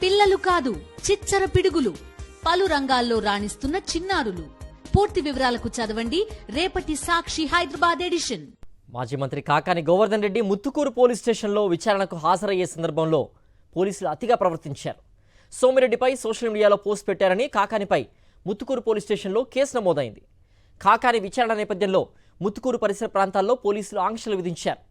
పిల్లలు కాదు చిచ్చర పిడుగులు, పలు రంగాల్లో రాణిస్తున్న చిన్నారులు. పూర్తి వివరాలకు చదవండి రేపటి సాక్షి హైదరాబాద్ ఎడిషన్. మాజీ మంత్రి కాకాని గోవర్ధన్ రెడ్డి ముత్తుకూరు పోలీస్ స్టేషన్లో విచారణకు హాజరయ్యే సందర్భంలో పోలీసులు అతిగా ప్రవర్తించారు. సోమిరెడ్డిపై సోషల్ మీడియాలో పోస్ట్ పెట్టారని కాకానిపై ముత్తుకూరు పోలీస్ స్టేషన్లో కేసు నమోదైంది. కాకాని విచారణ నేపథ్యంలో ముత్తుకూరు పరిసర ప్రాంతాల్లో పోలీసులు ఆంక్షలు విధించారు.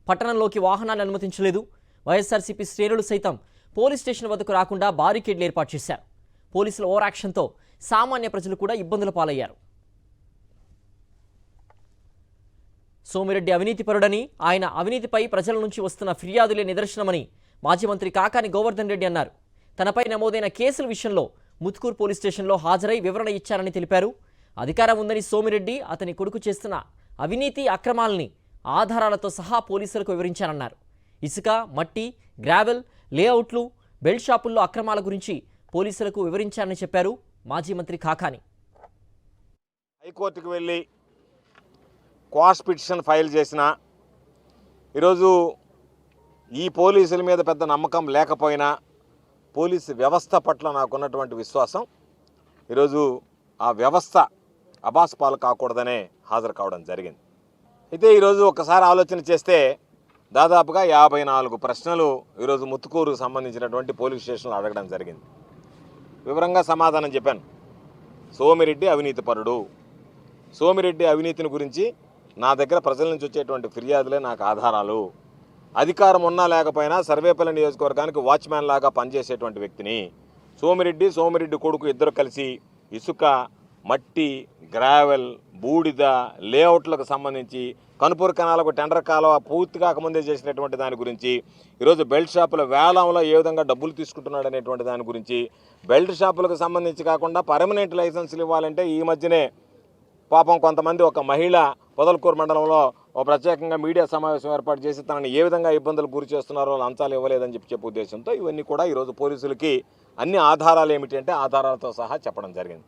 పట్టణంలోకి వాహనాలు అనుమతించలేదు. వైఎస్ఆర్సీపీ శ్రేణులు సైతం పోలీస్ స్టేషన్ వద్దకు రాకుండా బారికేడ్లు ఏర్పాటు చేశారు. పోలీసుల ఓవర్ యాక్షన్తో సామాన్య ప్రజలు కూడా ఇబ్బందుల పాలయ్యారు. సోమిరెడ్డి అవినీతిపరుడని, ఆయన అవినీతిపై ప్రజల నుంచి వస్తున్న ఫిర్యాదులే నిదర్శనమని మాజీ మంత్రి కాకాని గోవర్ధన్ రెడ్డి అన్నారు. తనపై నమోదైన కేసుల విషయంలో ముత్తుకూరు పోలీస్ స్టేషన్లో హాజరై వివరణ ఇచ్చారని తెలిపారు. అధికారం ఉందని సోమిరెడ్డి, అతని కొడుకు చేస్తున్న అవినీతి అక్రమాలని ఆధారాలతో సహా పోలీసులకు వివరించారన్నారు. ఇసుక, మట్టి, గ్రావెల్, లేఅవుట్లు, బెల్ట్ షాపుల్లో అక్రమాల గురించి పోలీసులకు వివరించారని చెప్పారు మాజీ మంత్రి కాకాని. హైకోర్టుకు వెళ్ళి క్వాష్ పిటిషన్ ఫైల్ చేసిన ఈరోజు ఈ పోలీసుల మీద పెద్ద నమ్మకం లేకపోయినా పోలీసు వ్యవస్థ పట్ల నాకున్నటువంటి విశ్వాసం ఈరోజు ఆ వ్యవస్థ అబాస్పాలు కాకూడదనే హాజరు కావడం జరిగింది. అయితే ఈరోజు ఒకసారి ఆలోచన చేస్తే దాదాపుగా 54 ప్రశ్నలు ఈరోజు ముత్తుకూరుకు సంబంధించినటువంటి పోలీస్ స్టేషన్లో అడగడం జరిగింది. వివరంగా సమాధానం చెప్పాను. సోమిరెడ్డి అవినీతిపరుడు, సోమిరెడ్డి అవినీతిని గురించి నా దగ్గర ప్రజల నుంచి వచ్చేటువంటి ఫిర్యాదులే నాకు ఆధారాలు. అధికారం ఉన్నా లేకపోయినా సర్వేపల్లి నియోజకవర్గానికి వాచ్మ్యాన్ లాగా పనిచేసేటువంటి వ్యక్తిని. సోమిరెడ్డి కొడుకు ఇద్దరు కలిసి ఇసుక, మట్టి, గ్రావెల్, బూడిద, లేఅవుట్లకు సంబంధించి కనుపూరు కెనాలకు టెండర్ కాలువ పూర్తి కాకముందే చేసినటువంటి దాని గురించి, ఈరోజు బెల్ట్ షాపుల వేలంలో ఏ విధంగా డబ్బులు తీసుకుంటున్నాడు అనేటువంటి దాని గురించి, బెల్ట్ షాపులకు సంబంధించి కాకుండా పర్మనెంట్ లైసెన్సులు ఇవ్వాలంటే ఈ మధ్యనే పాపం కొంతమంది ఒక మహిళ పొదలకూరు మండలంలో ఒక ప్రత్యేకంగా మీడియా సమావేశం ఏర్పాటు చేసి తనని ఏ విధంగా ఇబ్బందులు గురి చేస్తున్నారో లంచాలు ఇవ్వలేదని చెప్పే ఉద్దేశంతో ఇవన్నీ కూడా ఈరోజు పోలీసులకి అన్ని ఆధారాలు ఏమిటి అంటే ఆధారాలతో సహా చెప్పడం జరిగింది.